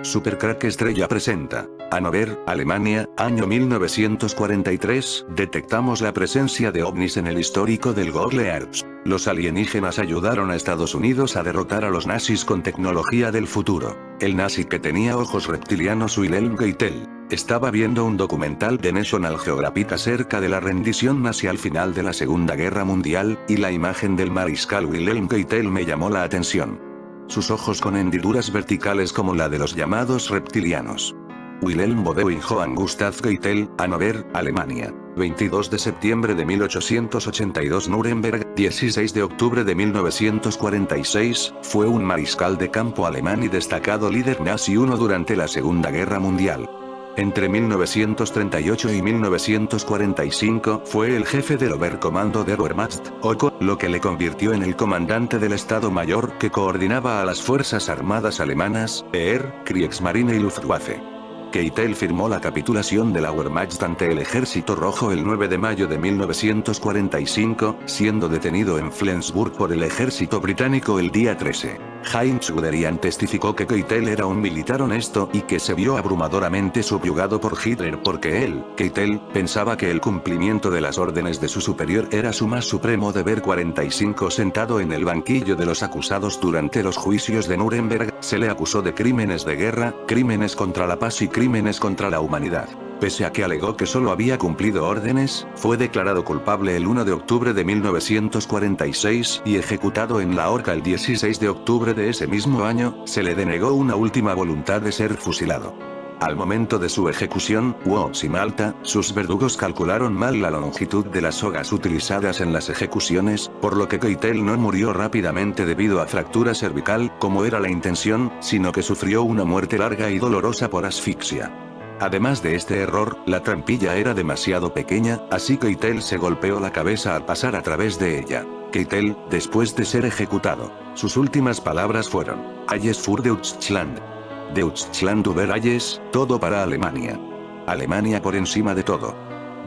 Supercrack Estrella presenta. Hannover, Alemania, año 1943, detectamos la presencia de ovnis en el histórico del Google Earth. Los alienígenas ayudaron a Estados Unidos a derrotar a los nazis con tecnología del futuro. El nazi que tenía ojos reptilianos Wilhelm Keitel estaba viendo un documental de National Geographic acerca de la rendición nazi al final de la Segunda Guerra Mundial, y la imagen del mariscal Wilhelm Keitel me llamó la atención. Sus ojos con hendiduras verticales como la de los llamados reptilianos. Wilhelm Bodeu y Johann Gustav Keitel, Hannover, Alemania. 22 de septiembre de 1882 Nuremberg, 16 de octubre de 1946, fue un mariscal de campo alemán y destacado líder nazi durante la Segunda Guerra Mundial. Entre 1938 y 1945 fue el jefe del Oberkommando der Wehrmacht, OKO, lo que le convirtió en el comandante del Estado Mayor que coordinaba a las Fuerzas Armadas alemanas, Heer, Kriegsmarine y Luftwaffe. Keitel firmó la capitulación de la Wehrmacht ante el Ejército Rojo el 9 de mayo de 1945, siendo detenido en Flensburg por el ejército británico el día 13. Heinz Guderian testificó que Keitel era un militar honesto y que se vio abrumadoramente subyugado por Hitler porque él, Keitel, pensaba que el cumplimiento de las órdenes de su superior era su más supremo deber. 45 Sentado en el banquillo de los acusados durante los juicios de Nuremberg, se le acusó de crímenes de guerra, crímenes contra la paz y crímenes contra la humanidad. Pese a que alegó que solo había cumplido órdenes, fue declarado culpable el 1 de octubre de 1946 y ejecutado en la horca el 16 de octubre de ese mismo año. Se le denegó una última voluntad de ser fusilado. Al momento de su ejecución, Woz y Malta, sus verdugos calcularon mal la longitud de las sogas utilizadas en las ejecuciones, por lo que Keitel no murió rápidamente debido a fractura cervical, como era la intención, sino que sufrió una muerte larga y dolorosa por asfixia. Además de este error, la trampilla era demasiado pequeña, así que Keitel se golpeó la cabeza al pasar a través de ella. Keitel, después de ser ejecutado, sus últimas palabras fueron: Alles für Deutschland. Deutschland über alles, todo para Alemania. Alemania por encima de todo.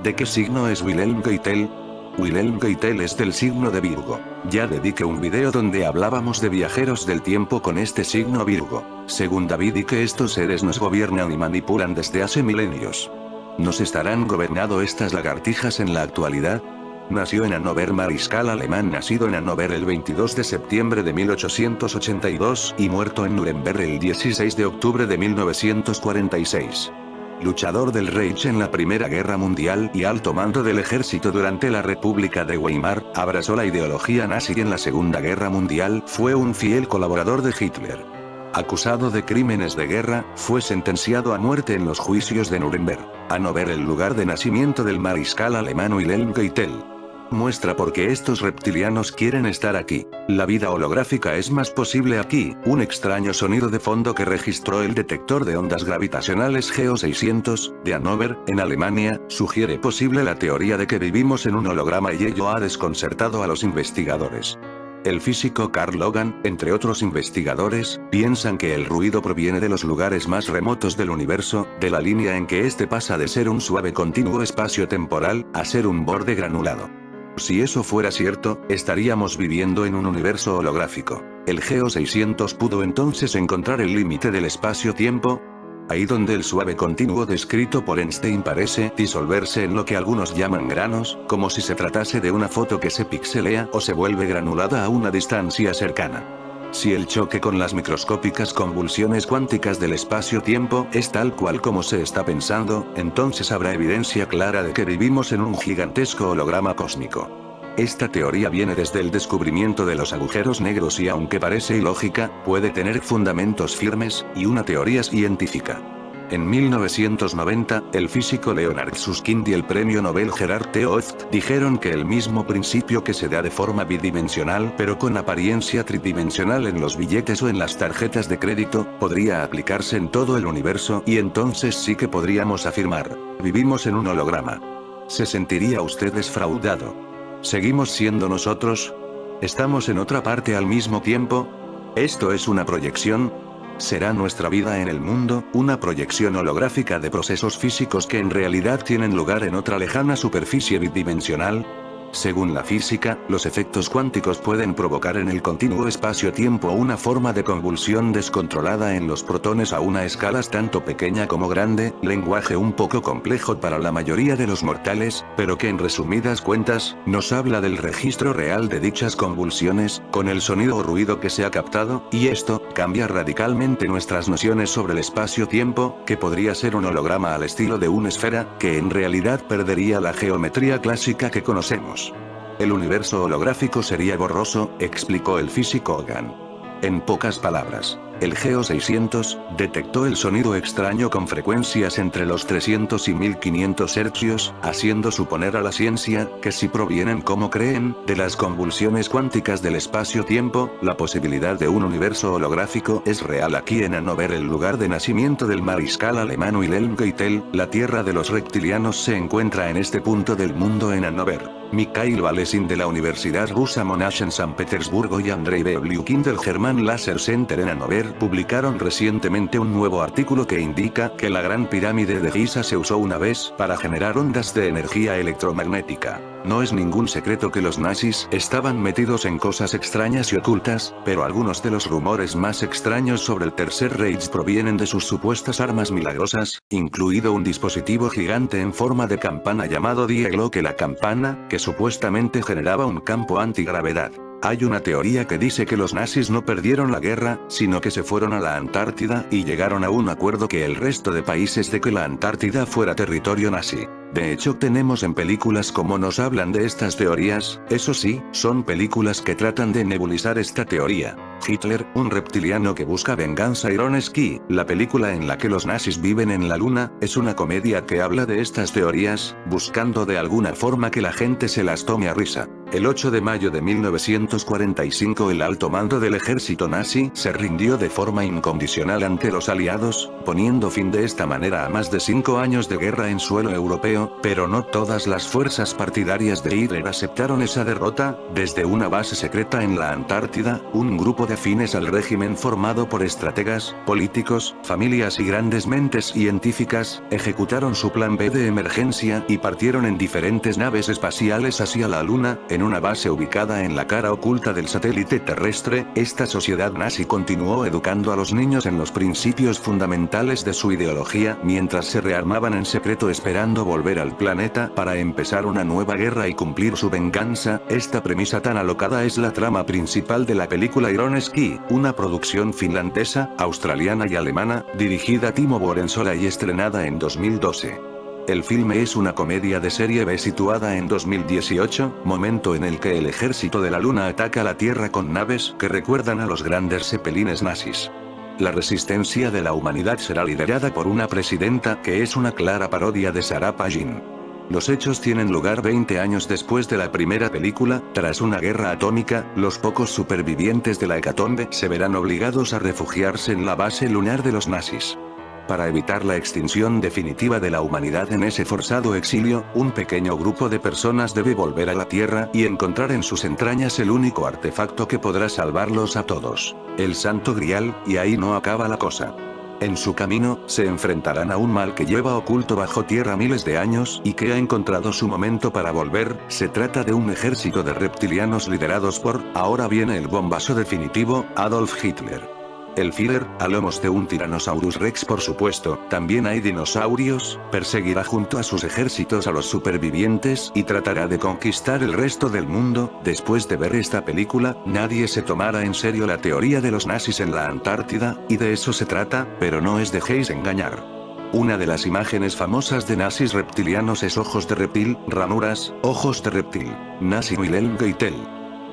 ¿De qué signo es Wilhelm Keitel? Wilhelm Keitel es del signo de Virgo. Ya dediqué un video donde hablábamos de viajeros del tiempo con este signo Virgo. Según David, y que estos seres nos gobiernan y manipulan desde hace milenios. ¿Nos estarán gobernando estas lagartijas en la actualidad? Nació en Hannover, mariscal alemán nacido en Hannover el 22 de septiembre de 1882 y muerto en Nuremberg el 16 de octubre de 1946. Luchador del Reich en la Primera Guerra Mundial y alto mando del ejército durante la República de Weimar, abrazó la ideología nazi en la Segunda Guerra Mundial, fue un fiel colaborador de Hitler. Acusado de crímenes de guerra, fue sentenciado a muerte en los juicios de Nuremberg. Hannover, el lugar de nacimiento del mariscal alemán Wilhelm Keitel. Muestra por qué estos reptilianos quieren estar aquí. La vida holográfica es más posible aquí. Un extraño sonido de fondo que registró el detector de ondas gravitacionales GEO 600, de Hannover, en Alemania, sugiere posible la teoría de que vivimos en un holograma y ello ha desconcertado a los investigadores. El físico Carl Logan, entre otros investigadores, piensan que el ruido proviene de los lugares más remotos del universo, de la línea en que este pasa de ser un suave continuo espacio-temporal, a ser un borde granulado. Si eso fuera cierto, estaríamos viviendo en un universo holográfico. ¿El GEO 600 pudo entonces encontrar el límite del espacio-tiempo? Ahí donde el suave continuo descrito por Einstein parece disolverse en lo que algunos llaman granos, como si se tratase de una foto que se pixelea o se vuelve granulada a una distancia cercana. Si el choque con las microscópicas convulsiones cuánticas del espacio-tiempo es tal cual como se está pensando, entonces habrá evidencia clara de que vivimos en un gigantesco holograma cósmico. Esta teoría viene desde el descubrimiento de los agujeros negros y aunque parece ilógica, puede tener fundamentos firmes, y una teoría científica. En 1990, el físico Leonard Susskind y el premio Nobel Gerhard T. Hooft dijeron que el mismo principio que se da de forma bidimensional pero con apariencia tridimensional en los billetes o en las tarjetas de crédito, podría aplicarse en todo el universo y entonces sí que podríamos afirmar: vivimos en un holograma. ¿Se sentiría usted defraudado? ¿Seguimos siendo nosotros? ¿Estamos en otra parte al mismo tiempo? ¿Esto es una proyección? ¿Será nuestra vida en el mundo una proyección holográfica de procesos físicos que en realidad tienen lugar en otra lejana superficie bidimensional? Según la física, los efectos cuánticos pueden provocar en el continuo espacio-tiempo una forma de convulsión descontrolada en los protones a una escala tanto pequeña como grande, lenguaje un poco complejo para la mayoría de los mortales, pero que en resumidas cuentas, nos habla del registro real de dichas convulsiones, con el sonido o ruido que se ha captado, y esto, cambia radicalmente nuestras nociones sobre el espacio-tiempo, que podría ser un holograma al estilo de una esfera, que en realidad perdería la geometría clásica que conocemos. El universo holográfico sería borroso, explicó el físico Hogan. En pocas palabras, el GEO 600 detectó el sonido extraño con frecuencias entre los 300 y 1500 hercios, haciendo suponer a la ciencia que si provienen, como creen, de las convulsiones cuánticas del espacio-tiempo, la posibilidad de un universo holográfico es real aquí en Hannover, el lugar de nacimiento del mariscal alemán Wilhelm Keitel. La tierra de los reptilianos se encuentra en este punto del mundo en Hannover. Mikhail Balesin de la Universidad rusa Monash en San Petersburgo y Andrei Beblyukin del German Laser Center en Hannover publicaron recientemente un nuevo artículo que indica que la Gran Pirámide de Giza se usó una vez para generar ondas de energía electromagnética. No es ningún secreto que los nazis estaban metidos en cosas extrañas y ocultas, pero algunos de los rumores más extraños sobre el Tercer Reich provienen de sus supuestas armas milagrosas, incluido un dispositivo gigante en forma de campana llamado Die Glocke, la campana, que supuestamente generaba un campo antigravedad. Hay una teoría que dice que los nazis no perdieron la guerra, sino que se fueron a la Antártida y llegaron a un acuerdo que el resto de países de que la Antártida fuera territorio nazi. De hecho, tenemos en películas como nos hablan de estas teorías, eso sí, son películas que tratan de nebulizar esta teoría. Hitler, un reptiliano que busca venganza. Ironsky, la película en la que los nazis viven en la luna, es una comedia que habla de estas teorías, buscando de alguna forma que la gente se las tome a risa. El 8 de mayo de 1945 el alto mando del ejército nazi se rindió de forma incondicional ante los aliados, poniendo fin de esta manera a más de 5 años de guerra en suelo europeo, pero no todas las fuerzas partidarias de Hitler aceptaron esa derrota. Desde una base secreta en la Antártida, un grupo de afines al régimen formado por estrategas, políticos, familias y grandes mentes científicas, ejecutaron su plan B de emergencia y partieron en diferentes naves espaciales hacia la Luna, en una base ubicada en la cara oculta del satélite terrestre. Esta sociedad nazi continuó educando a los niños en los principios fundamentales de su ideología, mientras se rearmaban en secreto esperando volver al planeta para empezar una nueva guerra y cumplir su venganza. Esta premisa tan alocada es la trama principal de la película Ironsky, una producción finlandesa, australiana y alemana, dirigida a Timo Borensola y estrenada en 2012. El filme es una comedia de serie B situada en 2018, momento en el que el ejército de la Luna ataca la Tierra con naves que recuerdan a los grandes zeppelines nazis. La resistencia de la humanidad será liderada por una presidenta que es una clara parodia de Sarah Palin. Los hechos tienen lugar 20 años después de la primera película. Tras una guerra atómica, los pocos supervivientes de la hecatombe se verán obligados a refugiarse en la base lunar de los nazis. Para evitar la extinción definitiva de la humanidad en ese forzado exilio, un pequeño grupo de personas debe volver a la Tierra y encontrar en sus entrañas el único artefacto que podrá salvarlos a todos, el Santo Grial, y ahí no acaba la cosa. En su camino, se enfrentarán a un mal que lleva oculto bajo tierra miles de años y que ha encontrado su momento para volver. Se trata de un ejército de reptilianos liderados por, ahora viene el bombazo definitivo, Adolf Hitler. El Führer, a lomos de un Tyrannosaurus Rex por supuesto, también hay dinosaurios, perseguirá junto a sus ejércitos a los supervivientes y tratará de conquistar el resto del mundo. Después de ver esta película, nadie se tomará en serio la teoría de los nazis en la Antártida, y de eso se trata, pero no os dejéis engañar. Una de las imágenes famosas de nazis reptilianos es ojos de reptil, ranuras, ojos de reptil, nazi Wilhelm Keitel.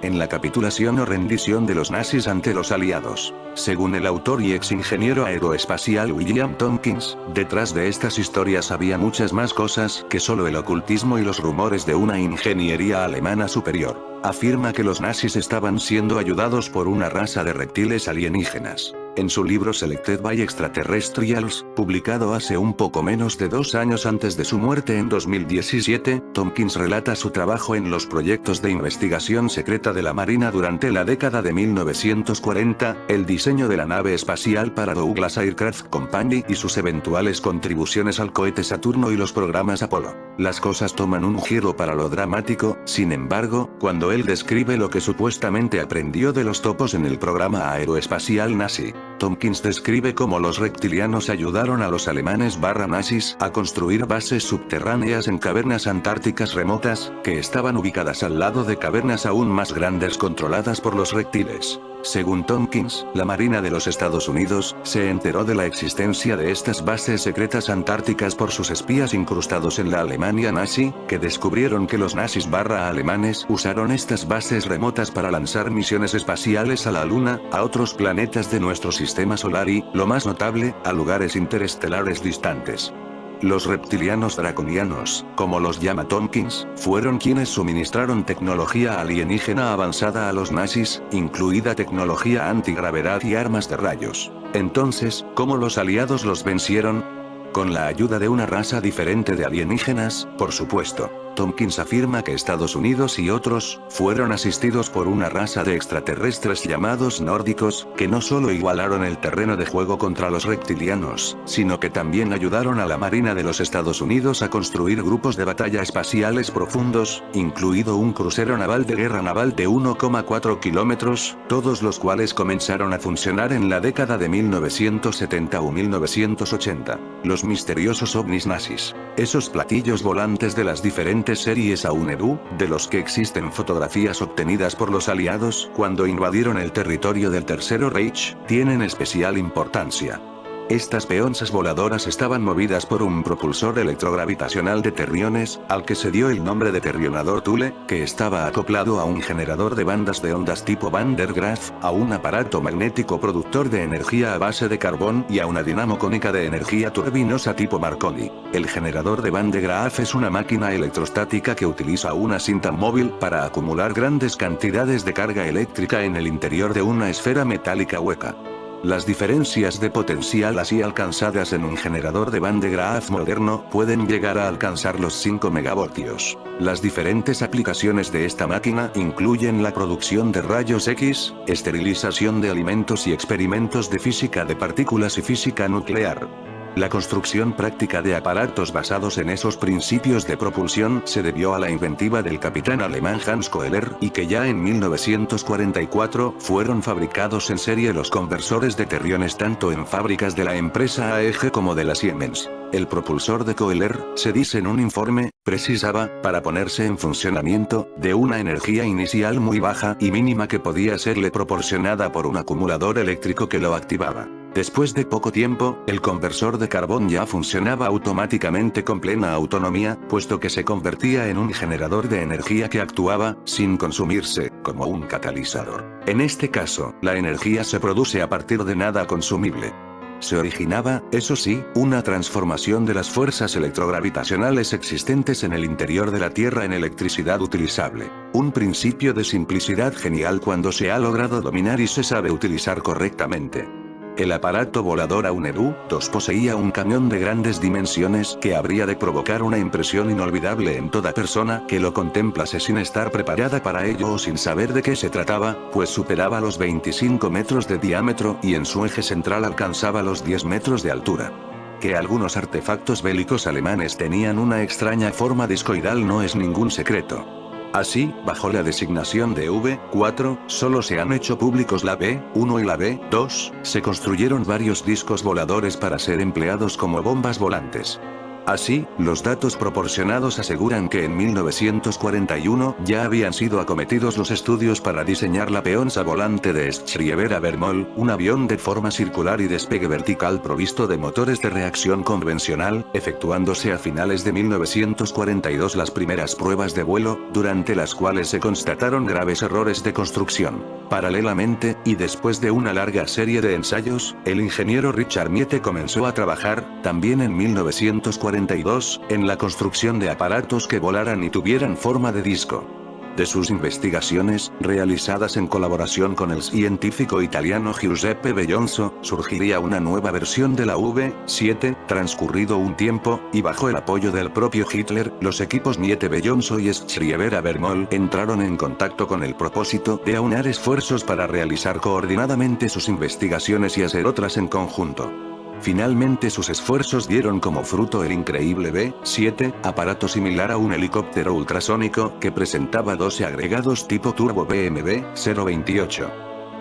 En la capitulación o rendición de los nazis ante los aliados. Según el autor y ex ingeniero aeroespacial William Tompkins, detrás de estas historias había muchas más cosas que solo el ocultismo y los rumores de una ingeniería alemana superior. Afirma que los nazis estaban siendo ayudados por una raza de reptiles alienígenas. En su libro Selected by Extraterrestrials, publicado hace un poco menos de 2 años antes de su muerte en 2017, Tompkins relata su trabajo en los proyectos de investigación secreta de la Marina durante la década de 1940, el diseño de la nave espacial para Douglas Aircraft Company y sus eventuales contribuciones al cohete Saturno y los programas Apolo. Las cosas toman un giro para lo dramático, sin embargo, cuando él describe lo que supuestamente aprendió de los topos en el programa aeroespacial nazi. Tompkins describe cómo los reptilianos ayudaron a los alemanes/nazis a construir bases subterráneas en cavernas antárticas remotas, que estaban ubicadas al lado de cavernas aún más grandes controladas por los reptiles. Según Tompkins, la Marina de los Estados Unidos se enteró de la existencia de estas bases secretas antárticas por sus espías incrustados en la Alemania nazi, que descubrieron que los nazis/alemanes usaron estas bases remotas para lanzar misiones espaciales a la Luna, a otros planetas de nuestro sistema solar y, lo más notable, a lugares interestelares distantes. Los reptilianos draconianos, como los llama Tompkins, fueron quienes suministraron tecnología alienígena avanzada a los nazis, incluida tecnología antigravedad y armas de rayos. Entonces, ¿cómo los aliados los vencieron? Con la ayuda de una raza diferente de alienígenas, por supuesto. Tompkins afirma que Estados Unidos y otros, fueron asistidos por una raza de extraterrestres llamados nórdicos, que no solo igualaron el terreno de juego contra los reptilianos, sino que también ayudaron a la Marina de los Estados Unidos a construir grupos de batalla espaciales profundos, incluido un crucero naval de guerra naval de 1,4 kilómetros, todos los cuales comenzaron a funcionar en la década de 1970 o 1980. Los misteriosos ovnis nazis. Esos platillos volantes de las diferentes series AUNEDU, de los que existen fotografías obtenidas por los aliados cuando invadieron el territorio del Tercero Reich, tienen especial importancia. Estas peonzas voladoras estaban movidas por un propulsor electrogravitacional de terriones, al que se dio el nombre de terrionador Thule, que estaba acoplado a un generador de bandas de ondas tipo Van der Graaf, a un aparato magnético productor de energía a base de carbón y a una dinamo cónica de energía turbinosa tipo Marconi. El generador de Van der Graaf es una máquina electrostática que utiliza una cinta móvil para acumular grandes cantidades de carga eléctrica en el interior de una esfera metálica hueca. Las diferencias de potencial así alcanzadas en un generador de Van de Graaff moderno pueden llegar a alcanzar los 5 megavoltios. Las diferentes aplicaciones de esta máquina incluyen la producción de rayos X, esterilización de alimentos y experimentos de física de partículas y física nuclear. La construcción práctica de aparatos basados en esos principios de propulsión se debió a la inventiva del capitán alemán Hans Kohler y que ya en 1944 fueron fabricados en serie los conversores de terriones tanto en fábricas de la empresa AEG como de la Siemens. El propulsor de Kohler, se dice en un informe, precisaba, para ponerse en funcionamiento, de una energía inicial muy baja y mínima que podía serle proporcionada por un acumulador eléctrico que lo activaba. Después de poco tiempo, el conversor de carbón ya funcionaba automáticamente con plena autonomía, puesto que se convertía en un generador de energía que actuaba, sin consumirse, como un catalizador. En este caso, la energía se produce a partir de nada consumible. Se originaba, eso sí, una transformación de las fuerzas electrogravitacionales existentes en el interior de la Tierra en electricidad utilizable. Un principio de simplicidad genial cuando se ha logrado dominar y se sabe utilizar correctamente. El aparato volador AUNEDU-2 poseía un cañón de grandes dimensiones que habría de provocar una impresión inolvidable en toda persona que lo contemplase sin estar preparada para ello o sin saber de qué se trataba, pues superaba los 25 metros de diámetro y en su eje central alcanzaba los 10 metros de altura. Que algunos artefactos bélicos alemanes tenían una extraña forma discoidal no es ningún secreto. Así, bajo la designación de V4, solo se han hecho públicos la B1 y la B2, se construyeron varios discos voladores para ser empleados como bombas volantes. Así, los datos proporcionados aseguran que en 1941 ya habían sido acometidos los estudios para diseñar la peonza volante de Schriever-Avermol, un avión de forma circular y despegue vertical provisto de motores de reacción convencional, efectuándose a finales de 1942 las primeras pruebas de vuelo, durante las cuales se constataron graves errores de construcción. Paralelamente, y después de una larga serie de ensayos, el ingeniero Richard Miette comenzó a trabajar, también en 1942, en la construcción de aparatos que volaran y tuvieran forma de disco. De sus investigaciones, realizadas en colaboración con el científico italiano Giuseppe Bellonzo, surgiría una nueva versión de la V-7, transcurrido un tiempo, y bajo el apoyo del propio Hitler, los equipos Miete-Bellonzo y Schriever-Avermol entraron en contacto con el propósito de aunar esfuerzos para realizar coordinadamente sus investigaciones y hacer otras en conjunto. Finalmente sus esfuerzos dieron como fruto el increíble B-7, aparato similar a un helicóptero ultrasónico que presentaba 12 agregados tipo turbo BMW 028.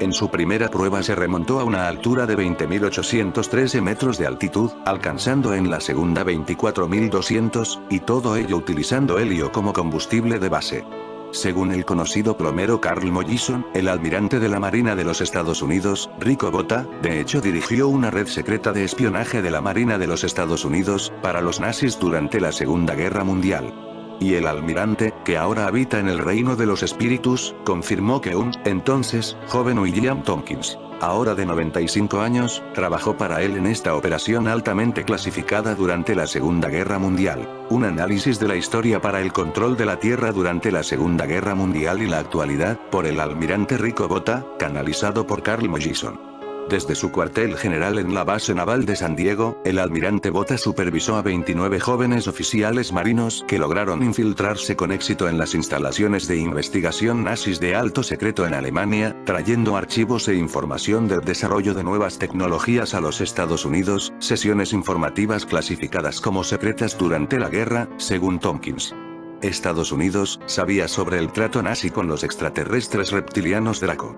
En su primera prueba se remontó a una altura de 20.813 metros de altitud, alcanzando en la segunda 24.200, y todo ello utilizando helio como combustible de base. Según el conocido plomero Carl Mollison, el almirante de la Marina de los Estados Unidos, Rico Botta, de hecho dirigió una red secreta de espionaje de la Marina de los Estados Unidos, para los nazis durante la Segunda Guerra Mundial. Y el almirante, que ahora habita en el reino de los espíritus, confirmó que un, entonces, joven William Tompkins, ahora de 95 años, trabajó para él en esta operación altamente clasificada durante la Segunda Guerra Mundial. Un análisis de la historia para el control de la Tierra durante la Segunda Guerra Mundial y la actualidad, por el almirante Rico Botta, canalizado por Carl Mollison. Desde su cuartel general en la base naval de San Diego, el almirante Botta supervisó a 29 jóvenes oficiales marinos que lograron infiltrarse con éxito en las instalaciones de investigación nazis de alto secreto en Alemania, trayendo archivos e información del desarrollo de nuevas tecnologías a los Estados Unidos, sesiones informativas clasificadas como secretas durante la guerra, según Tompkins. Estados Unidos sabía sobre el trato nazi con los extraterrestres reptilianos Draco.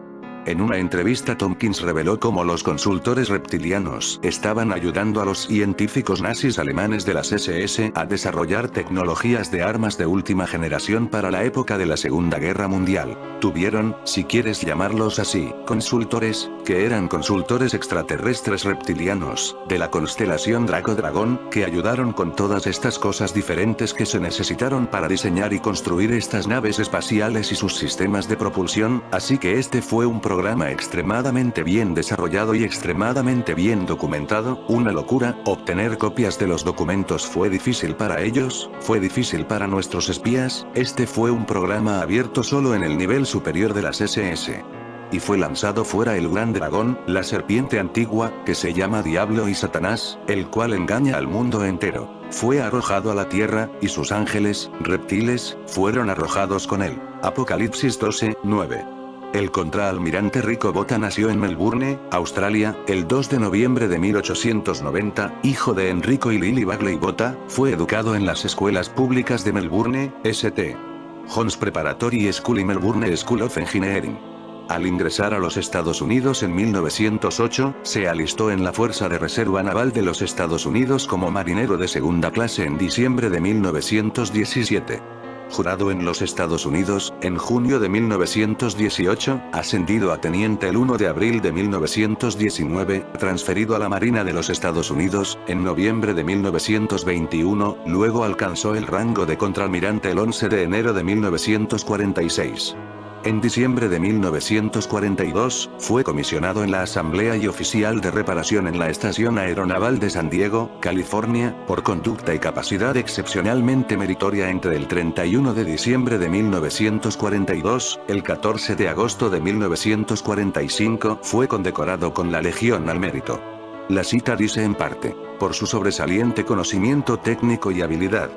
En una entrevista Tompkins reveló cómo los consultores reptilianos estaban ayudando a los científicos nazis alemanes de las SS a desarrollar tecnologías de armas de última generación para la época de la Segunda Guerra Mundial. Tuvieron, si quieres llamarlos así, consultores, que eran consultores extraterrestres reptilianos, de la constelación Draco-Dragón, que ayudaron con todas estas cosas diferentes que se necesitaron para diseñar y construir estas naves espaciales y sus sistemas de propulsión, así que este fue un programa extremadamente bien desarrollado y extremadamente bien documentado, una locura. Obtener copias de los documentos fue difícil para ellos, fue difícil para nuestros espías. Este fue un programa abierto solo en el nivel superior de las SS. Y fue lanzado fuera el gran dragón, la serpiente antigua, que se llama Diablo y Satanás, el cual engaña al mundo entero. Fue arrojado a la tierra, y sus ángeles, reptiles, fueron arrojados con él. Apocalipsis 12:9. El contraalmirante Rico Botta nació en Melbourne, Australia, el 2 de noviembre de 1890, hijo de Enrico y Lily Bagley Botta. Fue educado en las escuelas públicas de Melbourne, St. John's Preparatory School y Melbourne School of Engineering. Al ingresar a los Estados Unidos en 1908, se alistó en la Fuerza de Reserva Naval de los Estados Unidos como marinero de segunda clase en diciembre de 1917. Jurado en los Estados Unidos, en junio de 1918, ascendido a teniente el 1 de abril de 1919, transferido a la Marina de los Estados Unidos, en noviembre de 1921, luego alcanzó el rango de contraalmirante el 11 de enero de 1946. En diciembre de 1942, fue comisionado en la Asamblea y oficial de reparación en la Estación Aeronaval de San Diego, California, por conducta y capacidad excepcionalmente meritoria entre el 31 de diciembre de 1942, el 14 de agosto de 1945, fue condecorado con la Legión al Mérito. La cita dice en parte: por su sobresaliente conocimiento técnico y habilidad,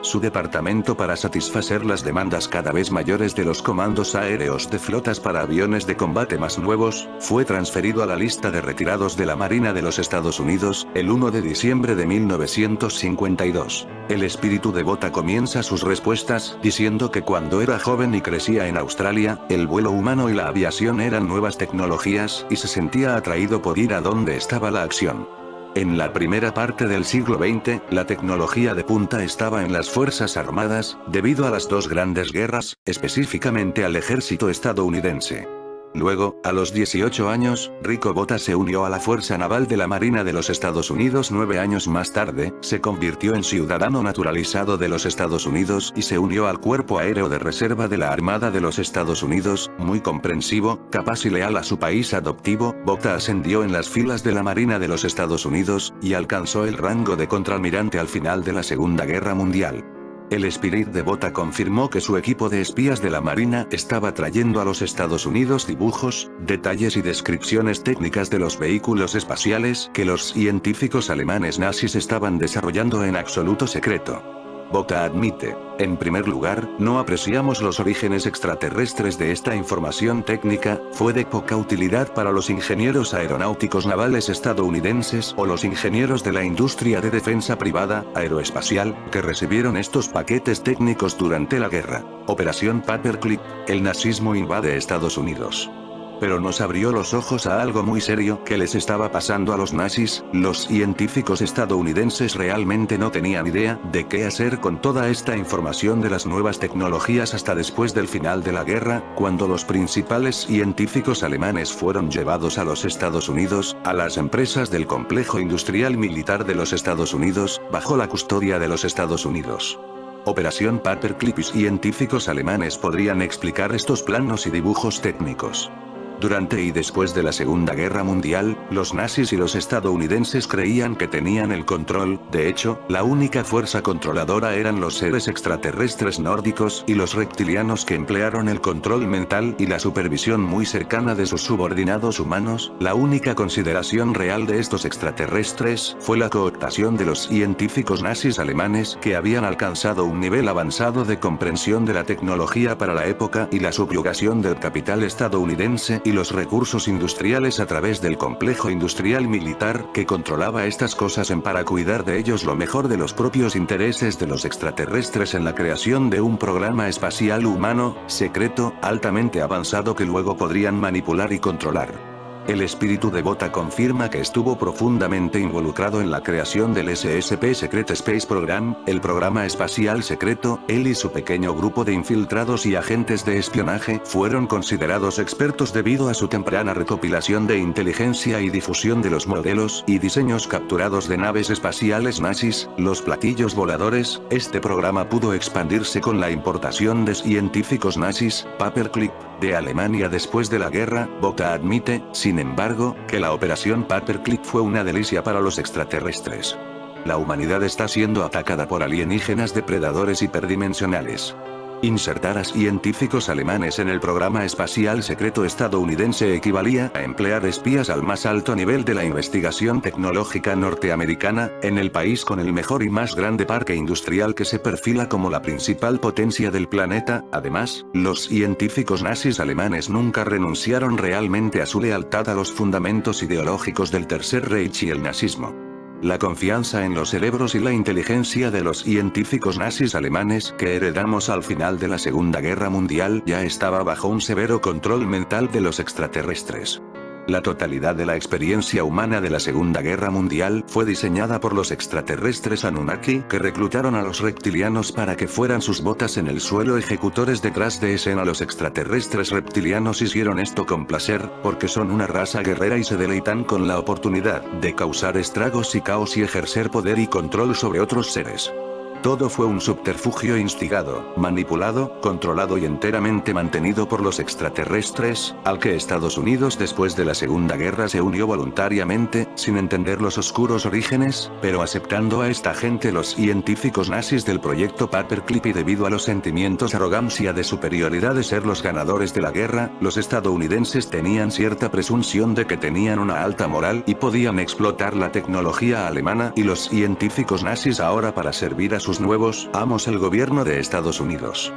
su departamento para satisfacer las demandas cada vez mayores de los comandos aéreos de flotas para aviones de combate más nuevos, fue transferido a la lista de retirados de la Marina de los Estados Unidos, el 1 de diciembre de 1952. El espíritu de Botta comienza sus respuestas diciendo que cuando era joven y crecía en Australia, el vuelo humano y la aviación eran nuevas tecnologías y se sentía atraído por ir a donde estaba la acción. En la primera parte del siglo XX, la tecnología de punta estaba en las Fuerzas Armadas, debido a las dos grandes guerras, específicamente al ejército estadounidense. Luego, a los 18 años, Rico Botta se unió a la Fuerza Naval de la Marina de los Estados Unidos. 9 años más tarde, se convirtió en ciudadano naturalizado de los Estados Unidos y se unió al Cuerpo Aéreo de Reserva de la Armada de los Estados Unidos. Muy comprensivo, capaz y leal a su país adoptivo, Botta ascendió en las filas de la Marina de los Estados Unidos, y alcanzó el rango de contraalmirante al final de la Segunda Guerra Mundial. El Spirit de Bota confirmó que su equipo de espías de la Marina estaba trayendo a los Estados Unidos dibujos, detalles y descripciones técnicas de los vehículos espaciales que los científicos alemanes nazis estaban desarrollando en absoluto secreto. Bota admite: en primer lugar, no apreciamos los orígenes extraterrestres de esta información técnica, fue de poca utilidad para los ingenieros aeronáuticos navales estadounidenses o los ingenieros de la industria de defensa privada, aeroespacial, que recibieron estos paquetes técnicos durante la guerra. Operación Paperclip, el nazismo invade Estados Unidos. Pero nos abrió los ojos a algo muy serio que les estaba pasando a los nazis. Los científicos estadounidenses realmente no tenían idea de qué hacer con toda esta información de las nuevas tecnologías hasta después del final de la guerra, cuando los principales científicos alemanes fueron llevados a los Estados Unidos, a las empresas del complejo industrial militar de los Estados Unidos, bajo la custodia de los Estados Unidos. Operación Paperclip y científicos alemanes podrían explicar estos planos y dibujos técnicos. Durante y después de la Segunda Guerra Mundial, los nazis y los estadounidenses creían que tenían el control. De hecho, la única fuerza controladora eran los seres extraterrestres nórdicos y los reptilianos, que emplearon el control mental y la supervisión muy cercana de sus subordinados humanos. La única consideración real de estos extraterrestres fue la cooptación de los científicos nazis alemanes, que habían alcanzado un nivel avanzado de comprensión de la tecnología para la época, y la subyugación del capital estadounidense y los recursos industriales a través del complejo industrial militar, que controlaba estas cosas para cuidar de ellos lo mejor de los propios intereses de los extraterrestres en la creación de un programa espacial humano, secreto, altamente avanzado, que luego podrían manipular y controlar. El espíritu de Bota confirma que estuvo profundamente involucrado en la creación del SSP Secret Space Program, el programa espacial secreto. Él y su pequeño grupo de infiltrados y agentes de espionaje fueron considerados expertos debido a su temprana recopilación de inteligencia y difusión de los modelos y diseños capturados de naves espaciales nazis, los platillos voladores. Este programa pudo expandirse con la importación de científicos nazis, Paperclip, de Alemania después de la guerra. Bota admite, sin embargo, que la operación Paperclip fue una delicia para los extraterrestres. La humanidad está siendo atacada por alienígenas depredadores hiperdimensionales. Insertar a científicos alemanes en el programa espacial secreto estadounidense equivalía a emplear espías al más alto nivel de la investigación tecnológica norteamericana, en el país con el mejor y más grande parque industrial que se perfila como la principal potencia del planeta. Además, los científicos nazis alemanes nunca renunciaron realmente a su lealtad a los fundamentos ideológicos del Tercer Reich y el nazismo. La confianza en los cerebros y la inteligencia de los científicos nazis alemanes que heredamos al final de la Segunda Guerra Mundial ya estaba bajo un severo control mental de los extraterrestres. La totalidad de la experiencia humana de la Segunda Guerra Mundial fue diseñada por los extraterrestres Anunnaki, que reclutaron a los reptilianos para que fueran sus botas en el suelo ejecutores detrás de escena. Los extraterrestres reptilianos hicieron esto con placer, porque son una raza guerrera y se deleitan con la oportunidad de causar estragos y caos y ejercer poder y control sobre otros seres. Todo fue un subterfugio instigado, manipulado, controlado y enteramente mantenido por los extraterrestres, al que Estados Unidos después de la Segunda Guerra se unió voluntariamente, sin entender los oscuros orígenes, pero aceptando a esta gente los científicos nazis del proyecto Paperclip, y debido a los sentimientos de arrogancia de superioridad de ser los ganadores de la guerra, los estadounidenses tenían cierta presunción de que tenían una alta moral y podían explotar la tecnología alemana y los científicos nazis ahora para servir a sus nuevos amos, el gobierno de Estados Unidos.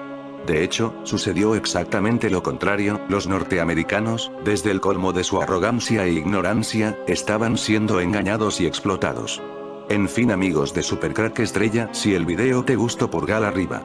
De hecho, sucedió exactamente lo contrario. Los norteamericanos, desde el colmo de su arrogancia e ignorancia, estaban siendo engañados y explotados. En fin, amigos de Supercrack Estrella, si el video te gustó, pulgar arriba.